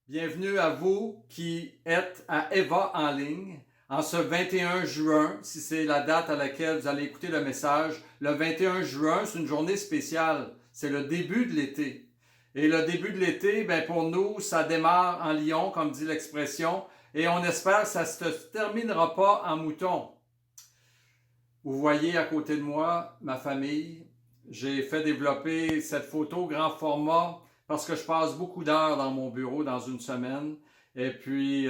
Bienvenue à vous qui êtes à Eva en ligne en ce 21 juin, si c'est la date à laquelle vous allez écouter le message. Le 21 juin, c'est une journée spéciale. C'est le début de l'été. Et le début de l'été, ben pour nous, ça démarre en lion, comme dit l'expression, et on espère que ça ne se terminera pas en mouton. Vous voyez à côté de moi ma famille. J'ai fait développer cette photo grand format parce que je passe beaucoup d'heures dans mon bureau dans une semaine. Et puis,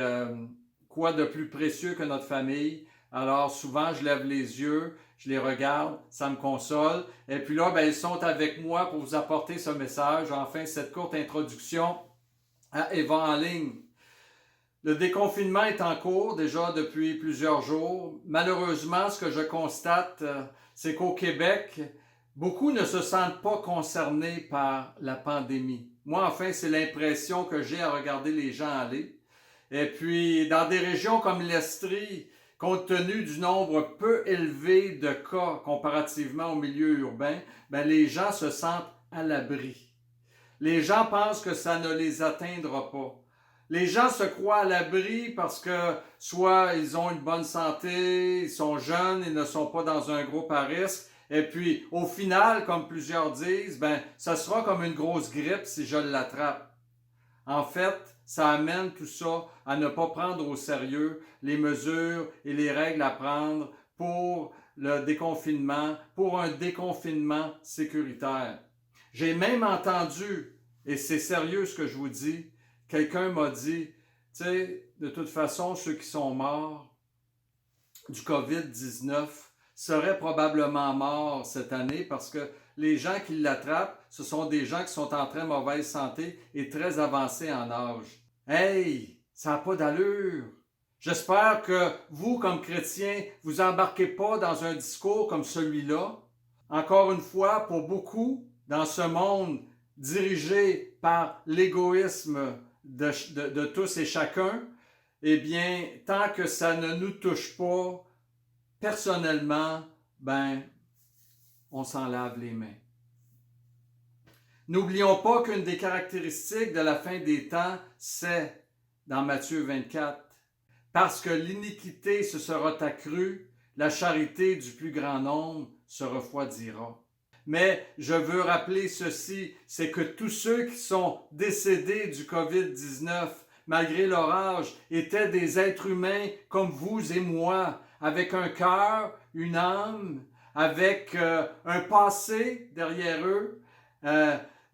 quoi de plus précieux que notre famille? Alors, souvent, je lève les yeux, je les regarde, ça me console. Et puis là, ben, ils sont avec moi pour vous apporter ce message. Enfin, cette courte introduction à Eva en ligne. Le déconfinement est en cours déjà depuis plusieurs jours. Malheureusement, ce que je constate, c'est qu'au Québec, beaucoup ne se sentent pas concernés par la pandémie. Moi, enfin, c'est l'impression que j'ai à regarder les gens aller. Et puis, dans des régions comme l'Estrie, compte tenu du nombre peu élevé de cas comparativement au milieu urbain, ben, les gens se sentent à l'abri. Les gens pensent que ça ne les atteindra pas. Les gens se croient à l'abri parce que soit ils ont une bonne santé, ils sont jeunes, ils ne sont pas dans un groupe à risque. Et puis, au final, comme plusieurs disent, ben, ça sera comme une grosse grippe si je l'attrape. En fait, ça amène tout ça à ne pas prendre au sérieux les mesures et les règles à prendre pour le déconfinement, pour un déconfinement sécuritaire. J'ai même entendu, et c'est sérieux ce que je vous dis, quelqu'un m'a dit, tu sais, de toute façon, ceux qui sont morts du COVID-19 seraient probablement morts cette année parce que les gens qui l'attrapent, ce sont des gens qui sont en très mauvaise santé et très avancés en âge. Hey, ça n'a pas d'allure. J'espère que vous, comme chrétiens, vous embarquez pas dans un discours comme celui-là. Encore une fois, pour beaucoup, dans ce monde dirigé par l'égoïsme de tous et chacun, eh bien, tant que ça ne nous touche pas personnellement, ben, on s'en lave les mains. N'oublions pas qu'une des caractéristiques de la fin des temps, c'est, dans Matthieu 24, parce que l'iniquité se sera accrue, la charité du plus grand nombre se refroidira. Mais je veux rappeler ceci, c'est que tous ceux qui sont décédés du COVID-19, malgré leur âge, étaient des êtres humains comme vous et moi, avec un cœur, une âme, avec un passé derrière eux,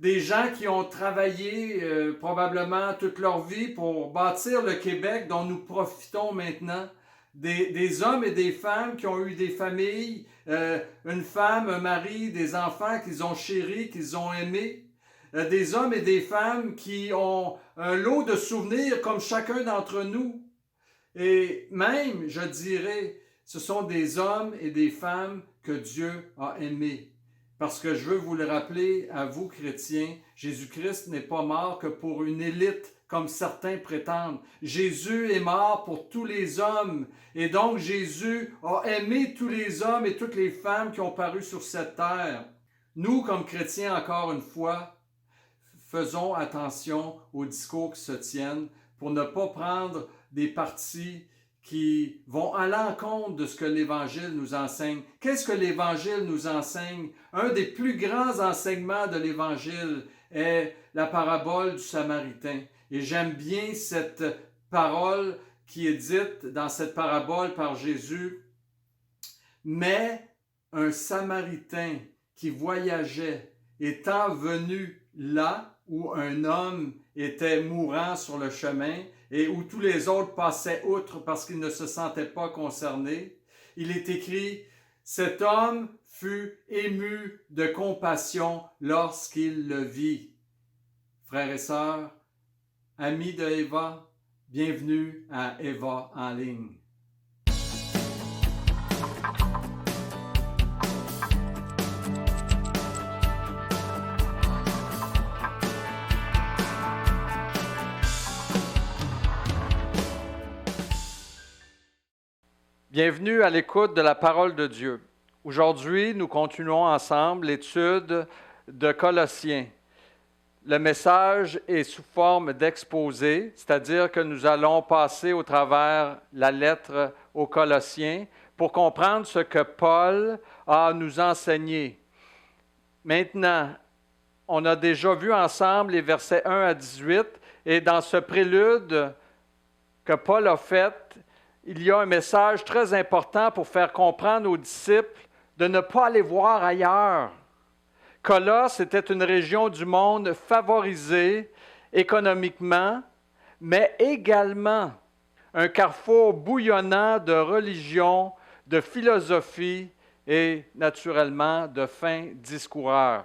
des gens qui ont travaillé probablement toute leur vie pour bâtir le Québec dont nous profitons maintenant. Des hommes et des femmes qui ont eu des familles, une femme, un mari, des enfants qu'ils ont chéris, qu'ils ont aimés. Des hommes et des femmes qui ont un lot de souvenirs comme chacun d'entre nous. Et même, je dirais, ce sont des hommes et des femmes que Dieu a aimés. Parce que je veux vous le rappeler à vous, chrétiens, Jésus-Christ n'est pas mort que pour une élite, comme certains prétendent. Jésus est mort pour tous les hommes. Et donc Jésus a aimé tous les hommes et toutes les femmes qui ont paru sur cette terre. Nous, comme chrétiens, encore une fois, faisons attention aux discours qui se tiennent pour ne pas prendre des partis qui vont à l'encontre de ce que l'Évangile nous enseigne. Qu'est-ce que l'Évangile nous enseigne? Un des plus grands enseignements de l'Évangile est la parabole du Samaritain. Et j'aime bien cette parole qui est dite dans cette parabole par Jésus. Mais un Samaritain qui voyageait, étant venu là où un homme était mourant sur le chemin et où tous les autres passaient outre parce qu'ils ne se sentaient pas concernés, il est écrit « Cet homme fut ému de compassion lorsqu'il le vit. » Frères et sœurs, amis de Eva, bienvenue à Eva en ligne. Bienvenue à l'écoute de la parole de Dieu. Aujourd'hui, nous continuons ensemble l'étude de Colossiens. le message est sous forme d'exposé, c'est-à-dire que nous allons passer au travers la lettre aux Colossiens pour comprendre ce que Paul a à nous enseigner. Maintenant, on a déjà vu ensemble les versets 1 à 18, et dans ce prélude que Paul a fait, il y a un message très important pour faire comprendre aux disciples de ne pas aller voir ailleurs. Colosse était une région du monde favorisée économiquement, mais également un carrefour bouillonnant de religion, de philosophie et naturellement de fins discoureurs.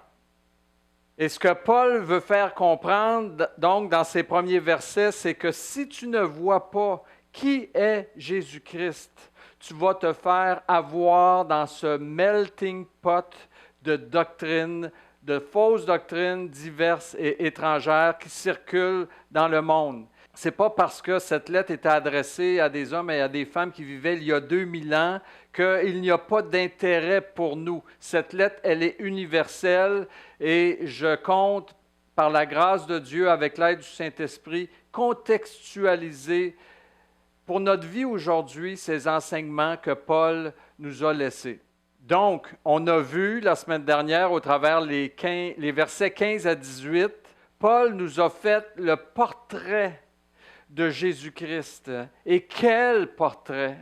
Et ce que Paul veut faire comprendre, donc, dans ces premiers versets, c'est que si tu ne vois pas qui est Jésus-Christ, tu vas te faire avoir dans ce melting pot de doctrines, de fausses doctrines diverses et étrangères qui circulent dans le monde. Ce n'est pas parce que cette lettre était adressée à des hommes et à des femmes qui vivaient il y a 2000 ans qu'il n'y a pas d'intérêt pour nous. Cette lettre, elle est universelle et je compte, par la grâce de Dieu, avec l'aide du Saint-Esprit, contextualiser pour notre vie aujourd'hui ces enseignements que Paul nous a laissés. Donc, on a vu la semaine dernière, au travers les versets 15 à 18, Paul nous a fait le portrait de Jésus-Christ. Et quel portrait!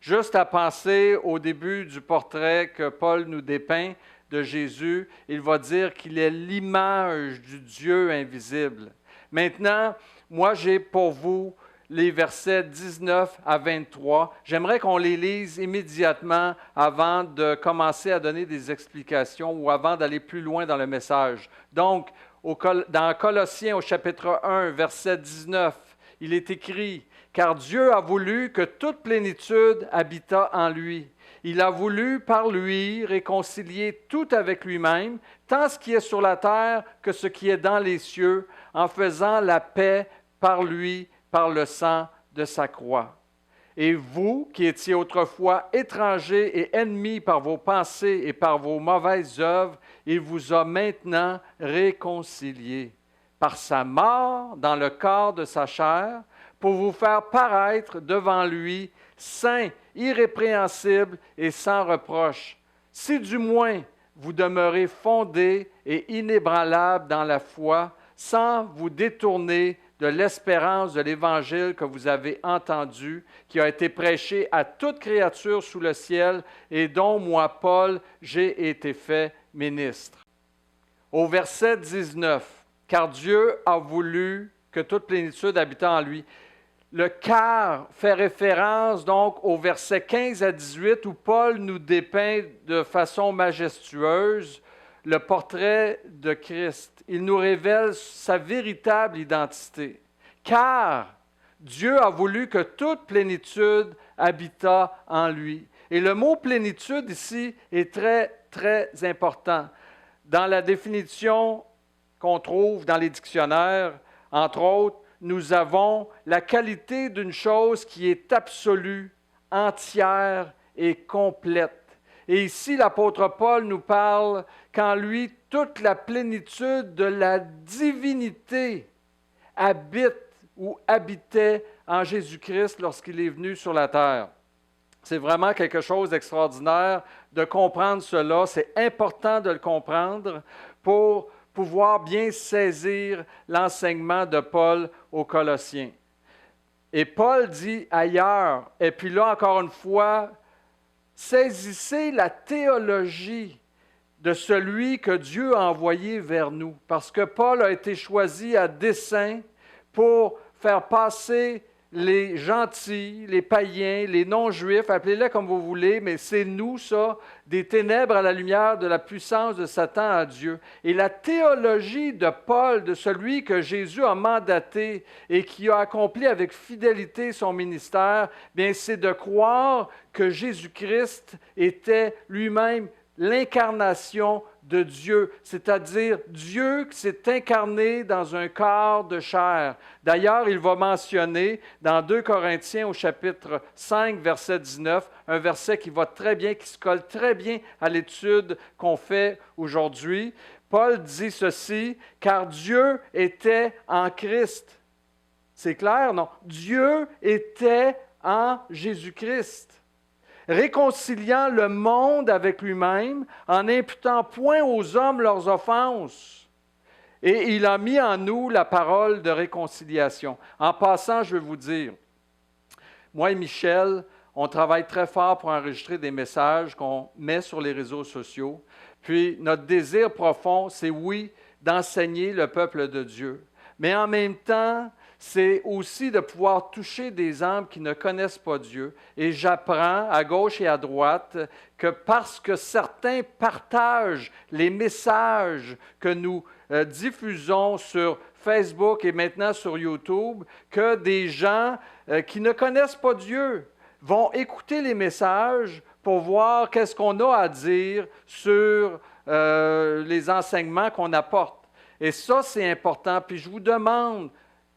Juste à penser au début du portrait que Paul nous dépeint de Jésus, il va dire qu'il est l'image du Dieu invisible. Maintenant, moi j'ai pour vous les versets 19 à 23. J'aimerais qu'on les lise immédiatement avant de commencer à donner des explications ou avant d'aller plus loin dans le message. Donc, dans Colossiens au chapitre 1, verset 19, il est écrit « Car Dieu a voulu que toute plénitude habitât en lui. Il a voulu par lui réconcilier tout avec lui-même, tant ce qui est sur la terre que ce qui est dans les cieux, en faisant la paix par lui, par le sang de sa croix. Et vous, qui étiez autrefois étrangers et ennemis par vos pensées et par vos mauvaises œuvres, il vous a maintenant réconciliés par sa mort dans le corps de sa chair, pour vous faire paraître devant lui saints, irrépréhensibles et sans reproche, si du moins vous demeurez fondés et inébranlables dans la foi, sans vous détourner de l'espérance de l'Évangile que vous avez entendu, qui a été prêché à toute créature sous le ciel et dont moi, Paul, j'ai été fait ministre. Au verset 19, « Car Dieu a voulu que toute plénitude habite en lui. » Le « car » fait référence donc au verset 15 à 18 où Paul nous dépeint de façon majestueuse le portrait de Christ. Il nous révèle sa véritable identité. Car Dieu a voulu que toute plénitude habitât en lui. Et le mot plénitude ici est très, très important. Dans la définition qu'on trouve dans les dictionnaires, entre autres, nous avons la qualité d'une chose qui est absolue, entière et complète. Et ici, l'apôtre Paul nous parle qu'en lui, toute la plénitude de la divinité habite ou habitait en Jésus-Christ lorsqu'il est venu sur la terre. C'est vraiment quelque chose d'extraordinaire de comprendre cela. C'est important de le comprendre pour pouvoir bien saisir l'enseignement de Paul aux Colossiens. Et Paul dit ailleurs, et puis là encore une fois, saisissez la théologie de celui que Dieu a envoyé vers nous, parce que Paul a été choisi à dessein pour faire passer les gentils, les païens, les non-juifs, appelez-les comme vous voulez, mais c'est nous, ça, des ténèbres à la lumière de la puissance de Satan à Dieu. Et la théologie de Paul, de celui que Jésus a mandaté et qui a accompli avec fidélité son ministère, bien, c'est de croire que Jésus-Christ était lui-même l'incarnation de Dieu, c'est-à-dire Dieu qui s'est incarné dans un corps de chair. D'ailleurs, il va mentionner dans 2 Corinthiens au chapitre 5, verset 19, un verset qui va très bien, qui se colle très bien à l'étude qu'on fait aujourd'hui. Paul dit ceci, car Dieu était en Christ. C'est clair, non? Dieu était en Jésus-Christ, réconciliant le monde avec lui-même en n'imputant point aux hommes leurs offenses. Et il a mis en nous la parole de réconciliation. En passant, je vais vous dire, moi et Michel, on travaille très fort pour enregistrer des messages qu'on met sur les réseaux sociaux. Puis notre désir profond, c'est oui, d'enseigner le peuple de Dieu. Mais en même temps, c'est aussi de pouvoir toucher des âmes qui ne connaissent pas Dieu. Et j'apprends à gauche et à droite que parce que certains partagent les messages que nous diffusons sur Facebook et maintenant sur YouTube, que des gens qui ne connaissent pas Dieu vont écouter les messages pour voir qu'est-ce qu'on a à dire sur les enseignements qu'on apporte. Et ça, c'est important. Puis je vous demande,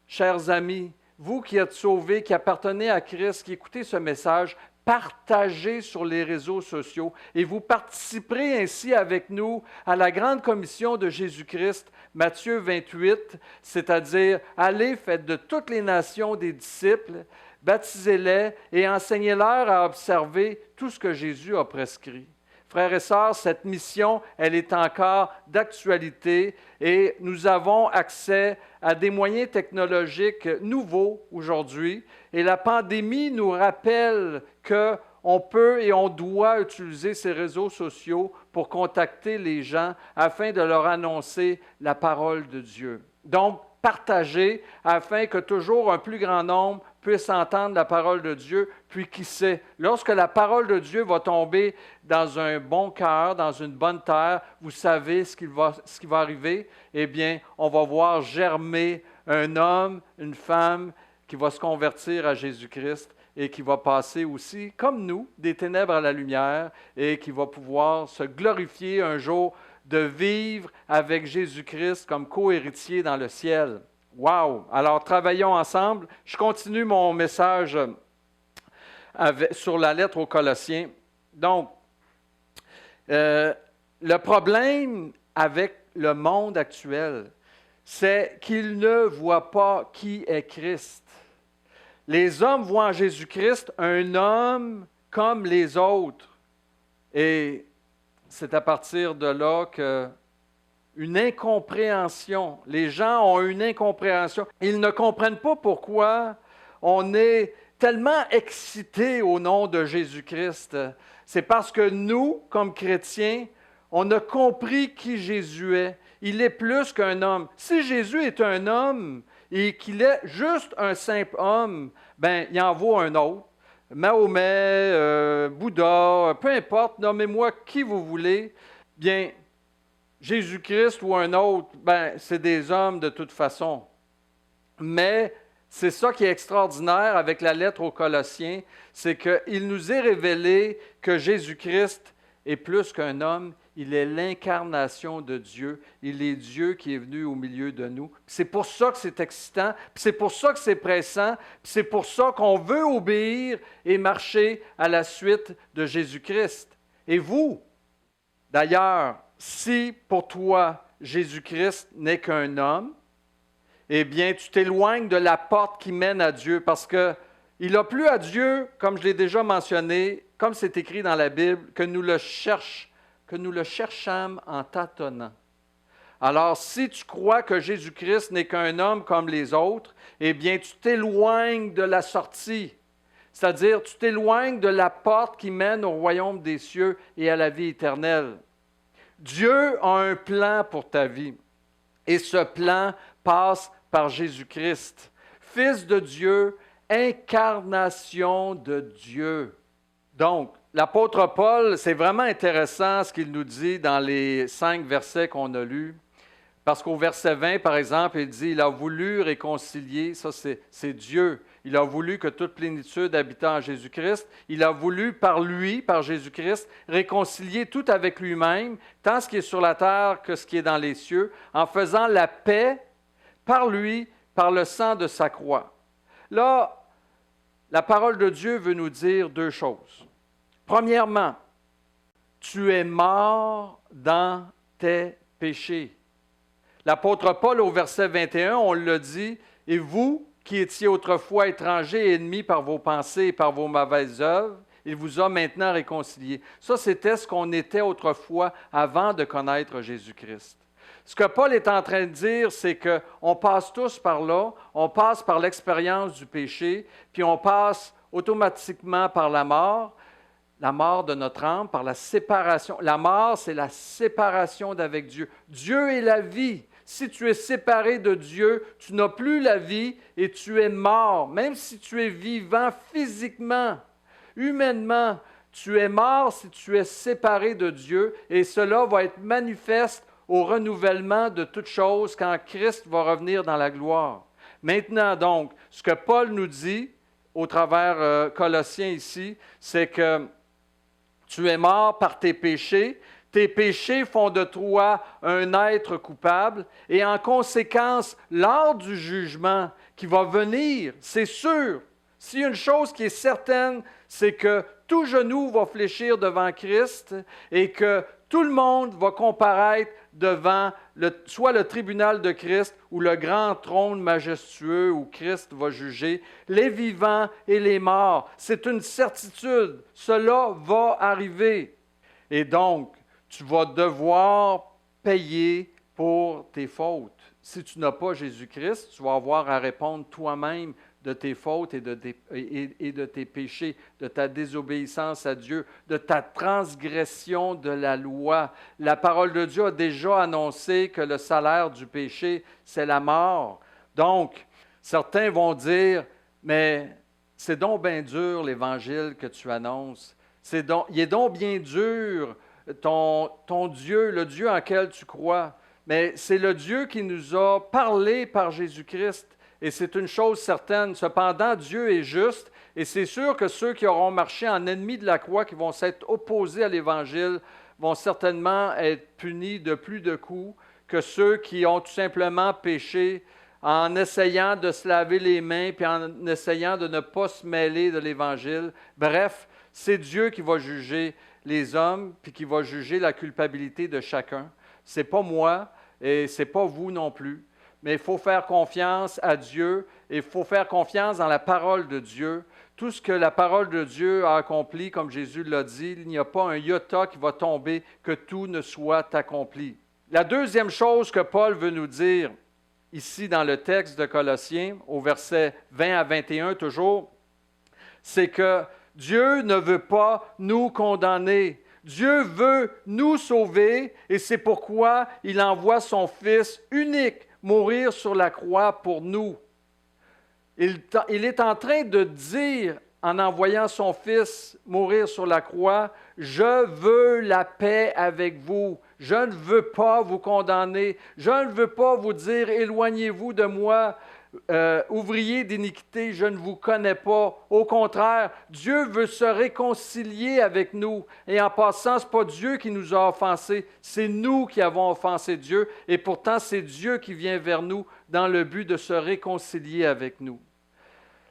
chers amis, vous qui êtes sauvés, qui appartenez à Christ, qui écoutez ce message, partagez sur les réseaux sociaux et vous participerez ainsi avec nous à la grande commission de Jésus-Christ, Matthieu 28, c'est-à-dire « Allez, faites de toutes les nations des disciples, baptisez-les et enseignez-leur à observer tout ce que Jésus a prescrit. » Frères et sœurs, cette mission, elle est encore d'actualité et nous avons accès à des moyens technologiques nouveaux aujourd'hui. Et la pandémie nous rappelle qu'on peut et on doit utiliser ces réseaux sociaux pour contacter les gens afin de leur annoncer la parole de Dieu. Donc, partagez afin que toujours un plus grand nombre puisse entendre la parole de Dieu, puis qui sait, lorsque la parole de Dieu va tomber dans un bon cœur, dans une bonne terre, vous savez ce qui va arriver? Eh bien, on va voir germer un homme, une femme qui va se convertir à Jésus-Christ et qui va passer aussi, comme nous, des ténèbres à la lumière et qui va pouvoir se glorifier un jour de vivre avec Jésus-Christ comme co-héritier dans le ciel. Wow! Alors, travaillons ensemble. Je continue mon message sur la lettre aux Colossiens. Donc, le problème avec le monde actuel, c'est qu'il ne voit pas qui est Christ. Les hommes voient en Jésus-Christ un homme comme les autres. Et c'est à partir de là qu'une incompréhension, les gens ont une incompréhension. Ils ne comprennent pas pourquoi on est tellement excités au nom de Jésus-Christ. C'est parce que nous, comme chrétiens, on a compris qui Jésus est. Il est plus qu'un homme. Si Jésus est un homme et qu'il est juste un simple homme, ben il en vaut un autre. Mahomet, Bouddha, peu importe, nommez-moi qui vous voulez. Bien, Jésus-Christ ou un autre, ben c'est des hommes de toute façon. Mais c'est ça qui est extraordinaire avec la lettre aux Colossiens, c'est qu'il nous est révélé que Jésus-Christ est plus qu'un homme, il est l'incarnation de Dieu. Il est Dieu qui est venu au milieu de nous. C'est pour ça que c'est excitant, c'est pour ça que c'est pressant, c'est pour ça qu'on veut obéir et marcher à la suite de Jésus-Christ. Et vous, d'ailleurs, si pour toi Jésus-Christ n'est qu'un homme, eh bien, tu t'éloignes de la porte qui mène à Dieu parce qu'il a plu à Dieu, comme je l'ai déjà mentionné, comme c'est écrit dans la Bible, que nous le cherchâmes en tâtonnant. Alors, si tu crois que Jésus-Christ n'est qu'un homme comme les autres, eh bien, tu t'éloignes de la sortie. C'est-à-dire, tu t'éloignes de la porte qui mène au royaume des cieux et à la vie éternelle. Dieu a un plan pour ta vie. Et ce plan passe par Jésus-Christ, Fils de Dieu, incarnation de Dieu. Donc, l'apôtre Paul, c'est vraiment intéressant ce qu'il nous dit dans les 5 versets qu'on a lus. Parce qu'au verset 20, par exemple, il dit « Il a voulu réconcilier », ça c'est Dieu. Il a voulu que toute plénitude habite en Jésus-Christ. Il a voulu par lui, par Jésus-Christ, réconcilier tout avec lui-même, tant ce qui est sur la terre que ce qui est dans les cieux, en faisant la paix par lui, par le sang de sa croix. Là, la parole de Dieu veut nous dire 2 choses. Premièrement, tu es mort dans tes péché. L'apôtre Paul, au verset 21, on l'a dit, « Et vous, qui étiez autrefois étrangers et ennemis par vos pensées et par vos mauvaises œuvres, il vous a maintenant réconciliés. » Ça, c'était ce qu'on était autrefois avant de connaître Jésus-Christ. Ce que Paul est en train de dire, c'est qu'on passe tous par là, on passe par l'expérience du péché, puis on passe automatiquement par la mort de notre âme, par la séparation. La mort, c'est la séparation d'avec Dieu. Dieu est la vie. Si tu es séparé de Dieu, tu n'as plus la vie et tu es mort. Même si tu es vivant physiquement, humainement, tu es mort si tu es séparé de Dieu et cela va être manifeste au renouvellement de toutes choses quand Christ va revenir dans la gloire. Maintenant donc, ce que Paul nous dit au travers Colossiens ici, c'est que tu es mort par tes péchés. Tes péchés font de toi un être coupable et en conséquence, lors du jugement qui va venir, c'est sûr, s'il y a une chose qui est certaine, c'est que tout genou va fléchir devant Christ et que tout le monde va comparaître devant soit le tribunal de Christ ou le grand trône majestueux où Christ va juger les vivants et les morts. C'est une certitude, cela va arriver. Et donc, tu vas devoir payer pour tes fautes. Si tu n'as pas Jésus-Christ, tu vas avoir à répondre toi-même de tes fautes et de tes péchés, de ta désobéissance à Dieu, de ta transgression de la loi. La parole de Dieu a déjà annoncé que le salaire du péché, c'est la mort. Donc, certains vont dire, mais c'est donc bien dur l'Évangile que tu annonces. Il est donc bien dur ton Dieu, le Dieu en quel tu crois. Mais c'est le Dieu qui nous a parlé par Jésus-Christ. Et c'est une chose certaine. Cependant, Dieu est juste. Et c'est sûr que ceux qui auront marché en ennemis de la croix, qui vont s'être opposés à l'Évangile, vont certainement être punis de plus de coups que ceux qui ont tout simplement péché en essayant de se laver les mains puis en essayant de ne pas se mêler de l'Évangile. Bref, c'est Dieu qui va juger les hommes puis qui va juger la culpabilité de chacun. Ce n'est pas moi et ce n'est pas vous non plus. Mais il faut faire confiance à Dieu et il faut faire confiance dans la parole de Dieu. Tout ce que la parole de Dieu a accompli, comme Jésus l'a dit, il n'y a pas un iota qui va tomber, que tout ne soit accompli. La deuxième chose que Paul veut nous dire ici dans le texte de Colossiens, au verset 20 à 21 toujours, c'est que Dieu ne veut pas nous condamner. Dieu veut nous sauver et c'est pourquoi il envoie son Fils unique mourir sur la croix pour nous. Il est en train de dire, en envoyant son Fils mourir sur la croix, « Je veux la paix avec vous. Je ne veux pas vous condamner. Je ne veux pas vous dire, éloignez-vous de moi. Ouvrier d'iniquité, je ne vous connais pas. » Au contraire, Dieu veut se réconcilier avec nous. Et en passant, ce n'est pas Dieu qui nous a offensés, c'est nous qui avons offensé Dieu. Et pourtant, c'est Dieu qui vient vers nous dans le but de se réconcilier avec nous.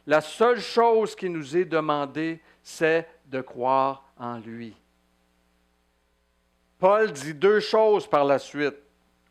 La seule chose qui nous est demandée, c'est de croire en lui. Paul dit deux choses par la suite.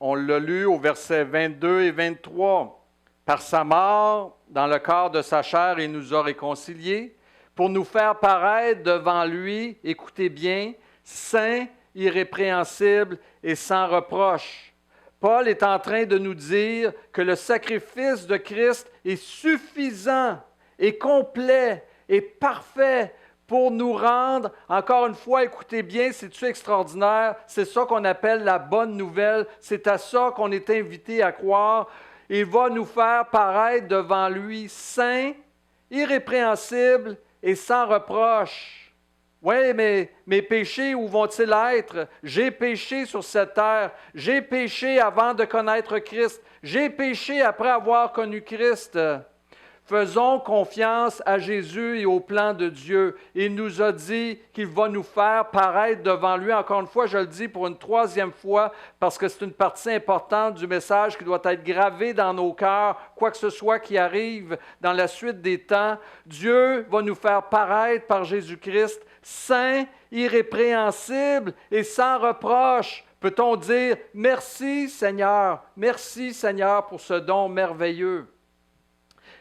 On l'a lu au verset 22 et 23. Par sa mort, dans le corps de sa chair, il nous a réconciliés pour nous faire paraître devant lui, écoutez bien, saints, irrépréhensibles et sans reproche. Paul est en train de nous dire que le sacrifice de Christ est suffisant, est complet, est parfait pour nous rendre, encore une fois, écoutez bien, c'est-tu extraordinaire? C'est ça qu'on appelle la bonne nouvelle, c'est à ça qu'on est invité à croire. Il va nous faire paraître devant lui saints, irrépréhensibles et sans reproche. Oui, mais mes péchés, où vont-ils être? J'ai péché sur cette terre. J'ai péché avant de connaître Christ. J'ai péché après avoir connu Christ. Faisons confiance à Jésus et au plan de Dieu. Il nous a dit qu'il va nous faire paraître devant lui. Encore une fois, je le dis pour une troisième fois, parce que c'est une partie importante du message qui doit être gravée dans nos cœurs, quoi que ce soit qui arrive dans la suite des temps. Dieu va nous faire paraître par Jésus-Christ, saint, irrépréhensible et sans reproche. Peut-on dire « Merci Seigneur pour ce don merveilleux ».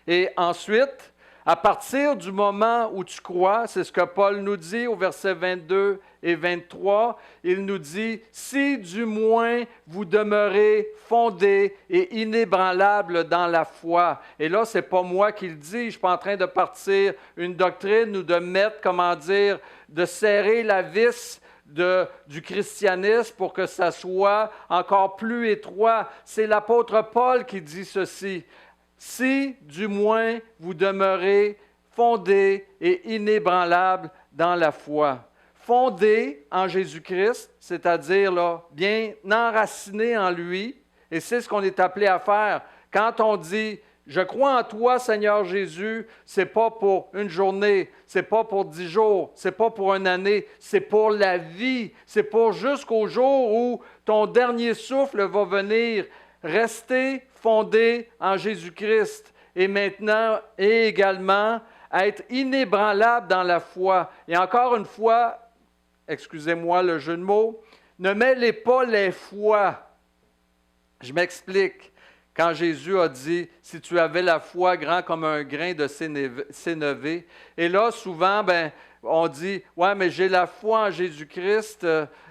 Et ensuite, à partir du moment où tu crois, c'est ce que Paul nous dit au verset 22 et 23, il nous dit « Si du moins vous demeurez fondés et inébranlables dans la foi ». Et là, ce n'est pas moi qui le dis, je ne suis pas en train de partir une doctrine ou de mettre, de serrer la vis du christianisme pour que ça soit encore plus étroit. C'est l'apôtre Paul qui dit ceci. Si, du moins, vous demeurez fondés et inébranlables dans la foi. Fondés en Jésus-Christ, c'est-à-dire là, bien enracinés en lui, et c'est ce qu'on est appelé à faire. Quand on dit « Je crois en toi, Seigneur Jésus », ce n'est pas pour une journée, ce n'est pas pour 10 jours, ce n'est pas pour une année, c'est pour la vie, c'est pour jusqu'au jour où ton dernier souffle va venir. Rester fondé en Jésus-Christ et maintenant et également être inébranlable dans la foi. Et encore une fois, excusez-moi le jeu de mots, ne mêlez pas les foi. Je m'explique. Quand Jésus a dit « Si tu avais la foi grand comme un grain de sénévé », et là, souvent, on dit « Ouais, mais j'ai la foi en Jésus-Christ.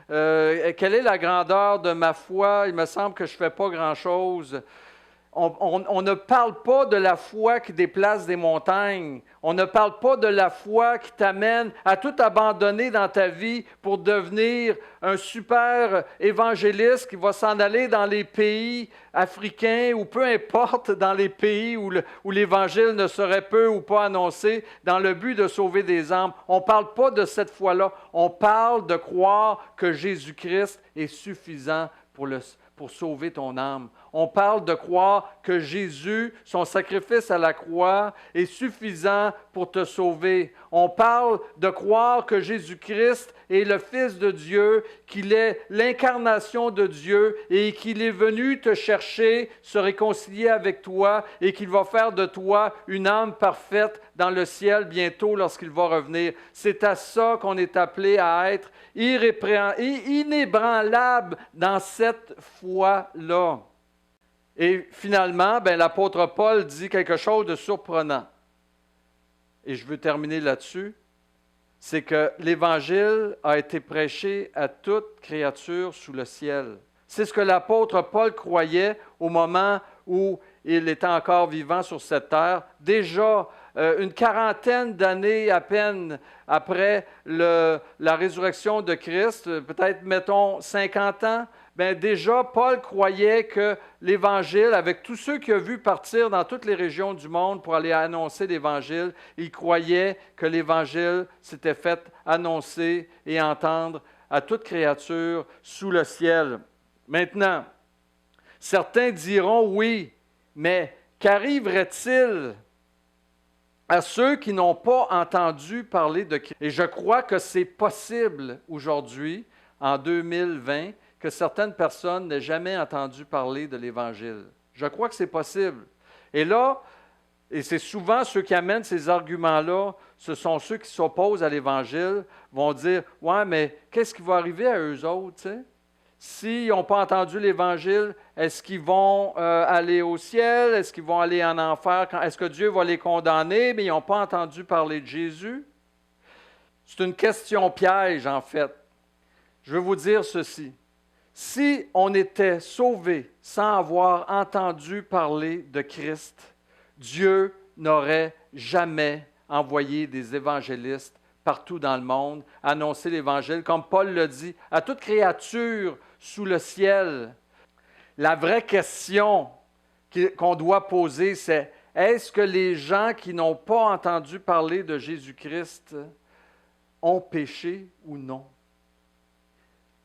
Quelle est la grandeur de ma foi? Il me semble que je ne fais pas grand-chose. » On ne parle pas de la foi qui déplace des montagnes. On ne parle pas de la foi qui t'amène à tout abandonner dans ta vie pour devenir un super évangéliste qui va s'en aller dans les pays africains ou peu importe dans les pays où l'Évangile ne serait peu ou pas annoncé dans le but de sauver des âmes. On ne parle pas de cette foi-là. On parle de croire que Jésus-Christ est suffisant pour sauver ton âme. On parle de croire que Jésus, son sacrifice à la croix, est suffisant pour te sauver. On parle de croire que Jésus-Christ est le Fils de Dieu, qu'il est l'incarnation de Dieu et qu'il est venu te chercher, se réconcilier avec toi et qu'il va faire de toi une âme parfaite dans le ciel bientôt lorsqu'il va revenir. C'est à ça qu'on est appelé à être inébranlable dans cette foi-là. Et finalement, l'apôtre Paul dit quelque chose de surprenant. Et je veux terminer là-dessus. C'est que l'Évangile a été prêché à toute créature sous le ciel. C'est ce que l'apôtre Paul croyait au moment où il était encore vivant sur cette terre. Déjà, une quarantaine d'années à peine après la résurrection de Christ, peut-être, mettons, 50 ans, déjà, Paul croyait que l'Évangile, avec tous ceux qu'il a vus partir dans toutes les régions du monde pour aller annoncer l'Évangile, il croyait que l'Évangile s'était fait annoncer et entendre à toute créature sous le ciel. Maintenant, certains diront oui, mais qu'arriverait-il à ceux qui n'ont pas entendu parler de Christ? Et je crois que c'est possible aujourd'hui, en 2020, que certaines personnes n'aient jamais entendu parler de l'Évangile. Je crois que c'est possible. Et là, et c'est souvent ceux qui amènent ces arguments-là, ce sont ceux qui s'opposent à l'Évangile, vont dire « Ouais, mais qu'est-ce qui va arriver à eux autres, tu sais? S'ils n'ont pas entendu l'Évangile, est-ce qu'ils vont aller au ciel? Est-ce qu'ils vont aller en enfer? Est-ce que Dieu va les condamner, mais ils n'ont pas entendu parler de Jésus? » C'est une question piège, en fait. Je veux vous dire ceci. Si on était sauvé sans avoir entendu parler de Christ, Dieu n'aurait jamais envoyé des évangélistes partout dans le monde annoncer l'Évangile, comme Paul le dit, à toute créature sous le ciel. La vraie question qu'on doit poser, c'est est-ce que les gens qui n'ont pas entendu parler de Jésus-Christ ont péché ou non?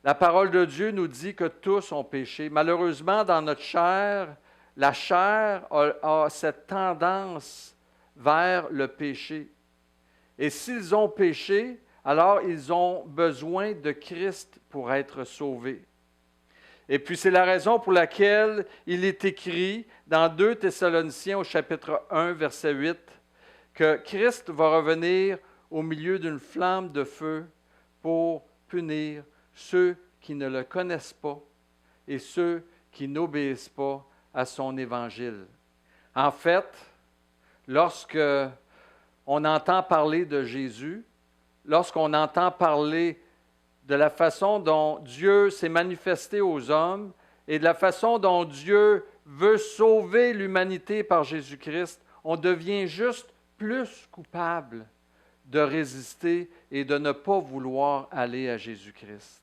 La parole de Dieu nous dit que tous ont péché. Malheureusement, dans notre chair, la chair a cette tendance vers le péché. Et s'ils ont péché, alors ils ont besoin de Christ pour être sauvés. Et puis c'est la raison pour laquelle il est écrit dans 2 Thessaloniciens au chapitre 1, verset 8, que Christ va revenir au milieu d'une flamme de feu pour punir ceux qui ne le connaissent pas et ceux qui n'obéissent pas à son évangile. En fait, lorsque on entend parler de Jésus, lorsqu'on entend parler de la façon dont Dieu s'est manifesté aux hommes et de la façon dont Dieu veut sauver l'humanité par Jésus-Christ, on devient juste plus coupable de résister et de ne pas vouloir aller à Jésus-Christ.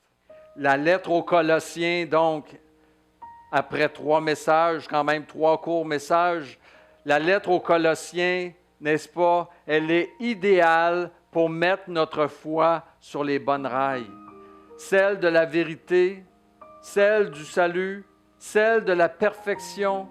La lettre aux Colossiens, donc, après 3 messages, quand même 3 courts messages, la lettre aux Colossiens, n'est-ce pas, elle est idéale pour mettre notre foi sur les bonnes rails. Celle de la vérité, celle du salut, celle de la perfection,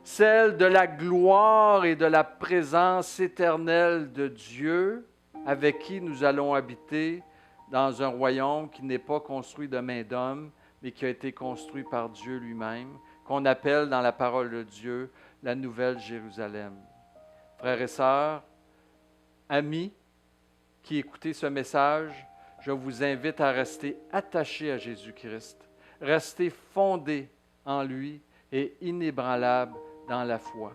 celle de la gloire et de la présence éternelle de Dieu, avec qui nous allons habiter dans un royaume qui n'est pas construit de main d'homme, mais qui a été construit par Dieu lui-même, qu'on appelle dans la parole de Dieu la Nouvelle Jérusalem. Frères et sœurs, amis qui écoutez ce message, je vous invite à rester attachés à Jésus-Christ, rester fondés en lui et inébranlables dans la foi.